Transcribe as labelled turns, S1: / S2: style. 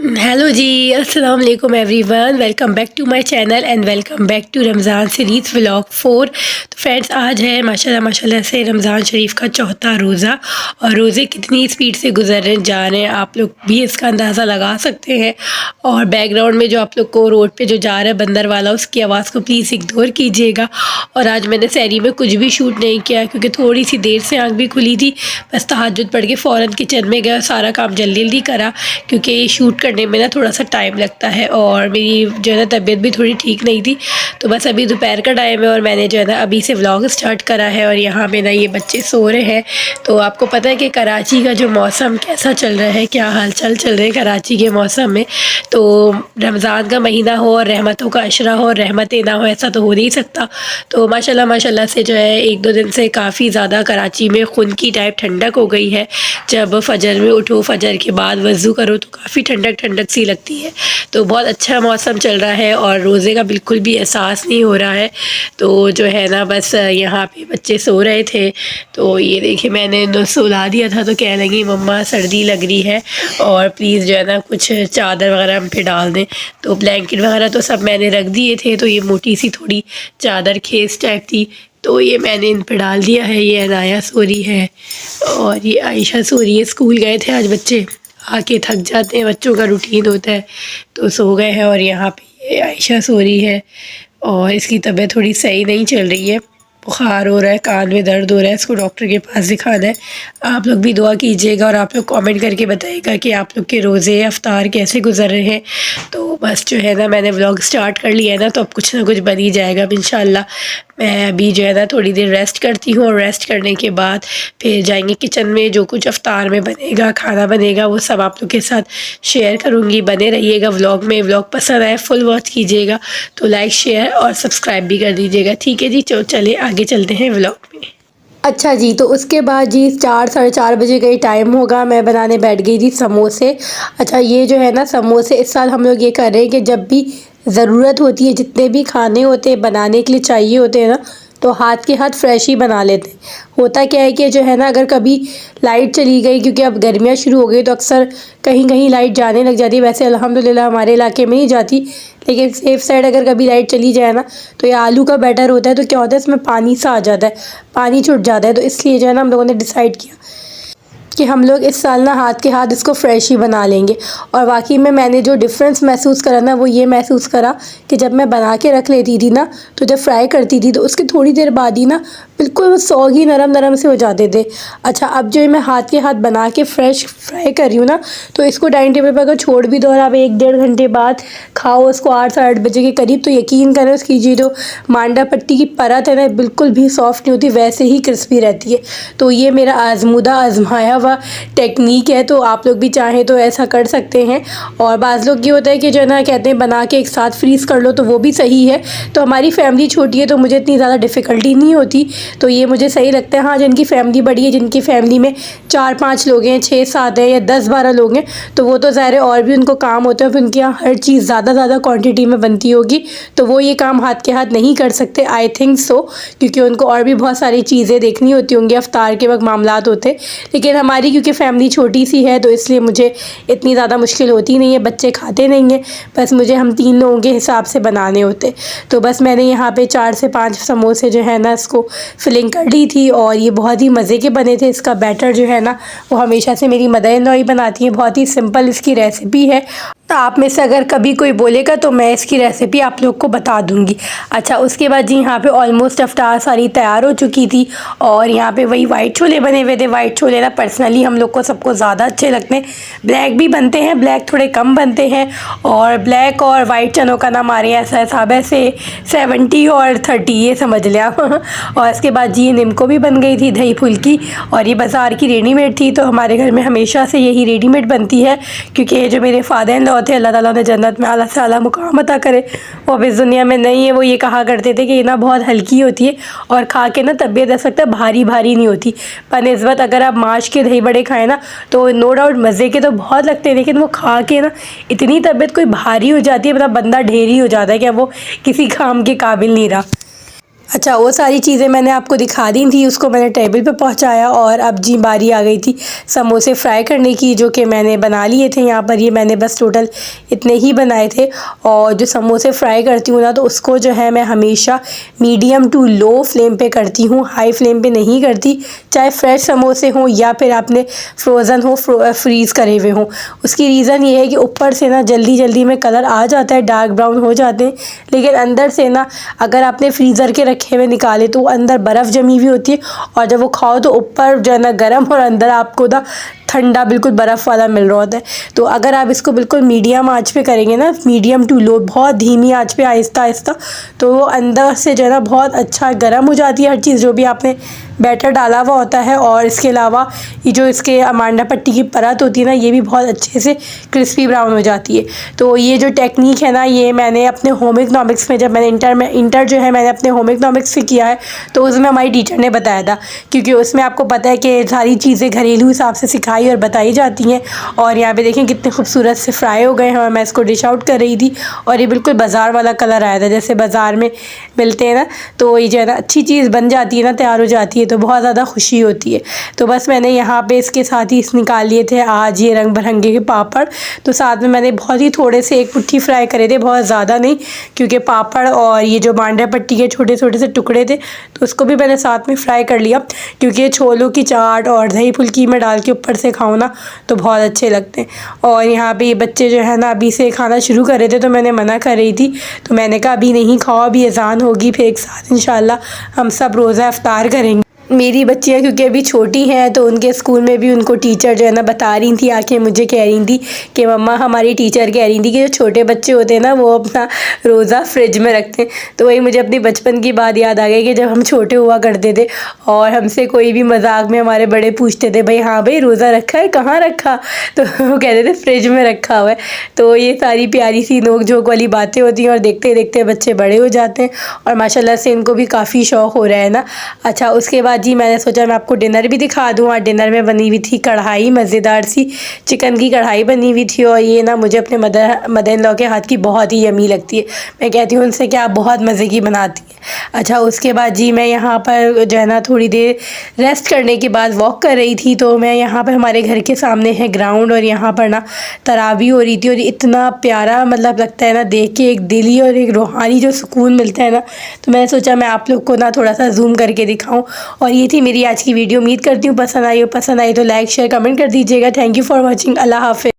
S1: Hello जी, अस्सलाम वालेकुम everyone. Welcome back to my channel and welcome back to Ramzan series vlog 4। तो friends, आज है माशाल्लाह से रमज़ान शरीफ का चौथा रोज़ा और रोज़े कितनी स्पीड से गुजर जा रहे हैं आप लोग भी इसका अंदाज़ा लगा सकते हैं। और बैकग्राउंड में जो आप लोग को रोड पे जो जा रहा है बंदर वाला, उसकी आवाज़ को प्लीज़ इग्नोर कीजिएगा। और आज मैंने सहरी में कुछ भी शूट नहीं किया क्योंकि थोड़ी सी देर से आँख भी खुली थी। बस तहज्जुद पढ़ के फ़ौरन किचन में गया, सारा काम जल्दी जल्दी करा क्योंकि शूट करने में ना थोड़ा सा टाइम लगता है और मेरी जो है ना तबीयत भी थोड़ी ठीक नहीं थी। तो बस अभी दोपहर का टाइम है और मैंने जो है ना अभी से व्लॉग स्टार्ट करा है और यहाँ पे ना ये बच्चे सो रहे हैं। तो आपको पता है कि कराची का जो मौसम कैसा चल रहा है, क्या हाल चाल चल रहे हैं कराची के मौसम में। तो रमज़ान का महीना हो और रहमतों का अशरा हो और रहमतें ना हो, ऐसा तो हो नहीं सकता। तो माशाल्लाह से जो है एक दो दिन से काफ़ी ज़्यादा कराची में खून की टाइप ठंडक हो गई है। जब फजर में उठो, फजर के बाद वज़ू करो तो काफ़ी ठंडक ठंडक सी लगती है। तो बहुत अच्छा मौसम चल रहा है और रोज़े का बिल्कुल भी एहसास नहीं हो रहा है। तो जो है ना बस यहाँ पे बच्चे सो रहे थे। तो ये देखिए मैंने इन्हें सुला दिया था तो कह लगी मम्मा सर्दी लग रही है और प्लीज़ जो है ना कुछ चादर वगैरह हम पे डाल दें। तो ब्लैंकेट वगैरह तो सब मैंने रख दिए थे। तो ये मोटी सी थोड़ी चादर खेस टाइप थी तो ये मैंने इन पे डाल दिया है। ये अनाया सो रही है और ये आयशा सो रही है। स्कूल गए थे आज बच्चे, आके थक जाते हैं, बच्चों का रूटीन होता है तो सो गए हैं। और यहाँ पे ये आयशा सो रही है और इसकी तबीयत थोड़ी सही नहीं चल रही है, बुखार हो रहा है, कान में दर्द हो रहा है, इसको डॉक्टर के पास दिखाना है। आप लोग भी दुआ कीजिएगा और आप लोग कमेंट करके बताइएगा कि आप लोग के रोज़े अफ्तार कैसे गुजर रहे हैं। तो बस जो है ना मैंने व्लॉग स्टार्ट कर लिया है ना, तो अब कुछ ना कुछ बन ही जाएगा अब इंशाल्लाह। मैं अभी जो है ना थोड़ी देर रेस्ट करती हूँ और रेस्ट करने के बाद फिर जाएंगे किचन में। जो कुछ अफ्तार में बनेगा, खाना बनेगा, वो सब आप लोग के साथ शेयर करूँगी। बने रहिएगा व्लॉग में। व्लॉग पसंद आए फुल वॉच कीजिएगा, तो लाइक शेयर और सब्सक्राइब भी कर दीजिएगा। ठीक है जी, चले आगे चलते हैं व्लॉग में। अच्छा जी, तो उसके बाद जी 4 साढ़े 4 बजे का ही टाइम होगा, मैं बनाने बैठ गई थी समोसे। अच्छा, ये जो है ना समोसे इस साल हम लोग ये कर रहे हैं कि जब भी ज़रूरत होती है, जितने भी खाने होते हैं बनाने के लिए चाहिए होते हैं ना, तो हाथ के हाथ फ्रेश ही बना लेते हैं। होता क्या है कि जो है ना अगर कभी लाइट चली गई, क्योंकि अब गर्मियाँ शुरू हो गई तो अक्सर कहीं कहीं लाइट जाने लग जाती है। वैसे अल्हम्दुलिल्लाह हमारे इलाके में नहीं जाती, लेकिन सेफ साइड अगर कभी लाइट चली जाए ना, तो ये आलू का बैटर होता है तो क्या होता है इसमें पानी सा आ जाता है, पानी छूट जाता है। तो इसलिए जो है ना हम लोगों ने डिसाइड किया कि हम लोग इस साल ना हाथ के हाथ इसको फ्रेश ही बना लेंगे। और वाकई में मैंने जो डिफरेंस महसूस करा ना, वो ये महसूस करा कि जब मैं बना के रख लेती थी ना, तो जब फ्राई करती थी तो उसके थोड़ी देर बाद ही ना बिल्कुल वो सॉगी नरम नरम से हो जाते थे। अच्छा, अब जो मैं हाथ के हाथ बना के फ्रेश फ्राई कर रही हूँ ना, तो इसको डाइनिंग टेबल पर अगर छोड़ भी दो और आप 1 डेढ़ घंटे बाद खाओ उसको 8 साढ़े 8 बजे के करीब, तो यकीन करें उसकी जो मांडा पट्टी की परत है ना, बिल्कुल भी सॉफ्ट नहीं होती, वैसे ही क्रिस्पी रहती है। तो ये मेरा आजमूदा आजमाया हुआ टेक्निक है, तो आप लोग भी चाहें तो ऐसा कर सकते हैं। और बाज़ लोग ये होता है कि जो है ना कहते हैं बना के एक साथ फ्रीज़ कर लो, तो वो भी सही है। तो हमारी फैमिली छोटी है तो मुझे इतनी ज़्यादा डिफ़िकल्टी नहीं होती, तो ये मुझे सही लगता है। हाँ, जिनकी फैमिली बड़ी है, जिनकी फैमिली में 4-5 लोग हैं, 6-7 हैं या 10-12 लोग हैं, तो वो तो ज़ाहिर है और भी उनको काम होता है, फिर उनके यहाँ हर चीज़ ज़्यादा क्वांटिटी में बनती होगी, तो वो ये काम हाथ के हाथ नहीं कर सकते, आई थिंक सो, क्योंकि उनको और भी बहुत सारी चीज़ें देखनी होती होंगी, अफ्तार के वक्त मामलात होते। लेकिन हमारी क्योंकि फैमिली छोटी सी है तो इसलिए मुझे इतनी ज़्यादा मुश्किल होती नहीं है। बच्चे खाते नहीं हैं, बस मुझे हम 3 लोगों के हिसाब से बनाने होते। तो बस मैंने यहाँ पे 4 से 5 समोसे जो है ना इसको फिलिंग कर ली थी और ये बहुत ही मज़े के बने थे। इसका बैटर जो है ना वो हमेशा से मेरी मदर इन लॉ ही बनाती हैं, बहुत ही सिंपल इसकी रेसिपी है। तो आप में से अगर कभी कोई बोलेगा तो मैं इसकी रेसिपी आप लोग को बता दूंगी। अच्छा, उसके बाद जी यहाँ पे ऑलमोस्ट अफ्तार सारी तैयार हो चुकी थी और यहाँ पे वही वाइट छोले बने हुए थे। वाइट छोले ना पर्सनली हम लोग को सबको ज़्यादा अच्छे लगते हैं। ब्लैक भी बनते हैं, ब्लैक थोड़े कम बनते हैं। और ब्लैक और वाइट चनों का ना हमारे ऐसा हिसाब है से 70 और 30, ये समझ लिया। और इसके बाद जी ये निम्को भी बन गई थी, दही फुल्की, और ये बाज़ार की रेडीमेड थी। तो हमारे घर में हमेशा से यही रेडीमेड बनती है, क्योंकि ये जो मेरे फादर इन लॉ थे, अल्लाह ताला उन्हें जन्नत में आला से आला मुकाम अता करे, वो अब इस दुनिया में नहीं है, वो ये कहा करते थे कि ये ना बहुत हल्की होती है और खा के ना तबीयत ऐसा लगता है भारी भारी नहीं होती। बनस्बत अगर आप माश के दही बड़े खाएं ना, तो नो डाउट मज़े के तो बहुत लगते हैं, लेकिन वो खा के ना इतनी तबीयत कोई भारी हो जाती है, मतलब बंदा ढेरी हो जाता है कि वो किसी काम के काबिल नहीं रहा। अच्छा, वो सारी चीज़ें मैंने आपको दिखा दी थी, उसको मैंने टेबल पे पहुंचाया और अब जी बारी आ गई थी समोसे फ्राई करने की, जो कि मैंने बना लिए थे। यहाँ पर ये मैंने बस टोटल इतने ही बनाए थे। और जो समोसे फ्राई करती हूँ ना, तो उसको जो है मैं हमेशा मीडियम टू लो फ्लेम पे करती हूँ, हाई फ्लेम पे नहीं करती। चाहे फ्रेश समोसे हों या फिर आपने फ्रोज़न हो, फ्रीज़ करे हुए हों। उसकी रीज़न ये है कि ऊपर से ना जल्दी जल्दी में कलर आ जाता है, डार्क ब्राउन हो जाते हैं, लेकिन अंदर से ना अगर आपने फ्रीज़र के रखे हुए निकाले तो अंदर बर्फ़ जमी हुई होती है, और जब वो खाओ तो ऊपर जो है ना गर्म और अंदर आपको ना ठंडा बिल्कुल बर्फ़ वाला मिल रहा होता है। तो अगर आप इसको बिल्कुल मीडियम आंच पे करेंगे ना, मीडियम टू लो, बहुत धीमी आंच पे आहिस्ता आहिस्ता, तो वो अंदर से जो है ना बहुत अच्छा गर्म हो जाती है हर चीज़, जो भी आपने बैटर डाला हुआ होता है। और इसके अलावा ये जो इसके अमांडा पट्टी की परत होती है ना, ये भी बहुत अच्छे से क्रिस्पी ब्राउन हो जाती है। तो ये जो टेक्निक है ना, ये मैंने अपने होम इकोनॉमिक्स में, जब मैंने इंटर जो है मैंने अपने होम इकोनॉमिक्स से किया है, तो उसमें हमारी टीचर ने बताया था। क्योंकि उसमें आपको पता है कि सारी चीज़ें घरेलू हिसाब से सिखाई और बताई जाती हैं। और यहाँ पे देखें कितने खूबसूरत से फ्राई हो गए हैं, और मैं इसको डिश आउट कर रही थी, और ये बिल्कुल बाज़ार वाला कलर आया था, जैसे बाज़ार में मिलते हैं ना। तो ये जो है ना अच्छी चीज़ बन जाती है ना, तैयार हो जाती है, तो बहुत ज़्यादा खुशी होती है। तो बस मैंने यहाँ पे इसके साथ ही निकाल लिए थे आज ये रंग बिरंगे के पापड़। तो साथ में मैंने बहुत ही थोड़े से एक मुट्ठी फ्राई करे थे, बहुत ज़्यादा नहीं, क्योंकि पापड़ और ये जो मांडा पट्टी के छोटे छोटे से टुकड़े थे, तो उसको भी मैंने साथ में फ्राई कर लिया। क्योंकि ये छोलों की चाट और दही फुल्की में डाल के ऊपर से खाओ ना, तो बहुत अच्छे लगते हैं। और यहाँ पे ये बच्चे जो है ना अभी से खाना शुरू कर रहे थे, तो मैंने मना कर रही थी, तो मैंने कहा अभी नहीं खाओ, अभी अज़ान होगी, फिर एक साथ इंशाल्लाह हम सब रोज़ा इफ्तार करेंगे। मेरी बच्चियाँ क्योंकि अभी छोटी हैं, तो उनके स्कूल में भी उनको टीचर जो है ना बता रही थी, आके मुझे कह रही थी कि मम्मा हमारी टीचर कह रही थी कि जो छोटे बच्चे होते हैं ना, वो अपना रोज़ा फ्रिज में रखते हैं। तो वही मुझे अपनी बचपन की बात याद आ गई कि जब हम छोटे हुआ करते थे और हमसे कोई भी मजाक में हमारे बड़े पूछते थे, भाई हाँ भाई रोज़ा रखा है, कहाँ रखा, तो वो कहते थे फ्रिज में रखा हुआ है। तो ये सारी प्यारी सी नोक झोंक वाली बातें होती हैं, और देखते देखते बच्चे बड़े हो जाते हैं, और माशाल्लाह से इनको भी काफ़ी शौक़ हो रहा है ना। अच्छा, उसके बाद जी मैंने सोचा मैं आपको डिनर भी दिखा दूँ। और डिनर में बनी हुई थी कढ़ाई, मज़ेदार सी चिकन की कढ़ाई बनी हुई थी, और ये ना मुझे अपने मदर इन लॉ के हाथ की बहुत ही यमी लगती है। मैं कहती हूँ उनसे कि आप बहुत मज़े की बनाती हैं। अच्छा, उसके बाद जी मैं यहाँ पर जो है ना थोड़ी देर रेस्ट करने के बाद वॉक कर रही थी। तो मैं यहाँ पर, हमारे घर के सामने है ग्राउंड, और यहाँ पर ना तरावी हो रही थी, और इतना प्यारा मतलब लगता है ना देख के, एक दिली और एक रूहानी जो सुकून मिलता है ना। तो मैंने सोचा मैं आप लोग को ना थोड़ा सा जूम करके दिखाऊं। और ये थी मेरी आज की वीडियो। उम्मीद करती हूँ पसंद आई हो। पसंद आई तो लाइक शेयर कमेंट कर दीजिएगा। Thank you for watching. अल्लाह हाफ़िज़।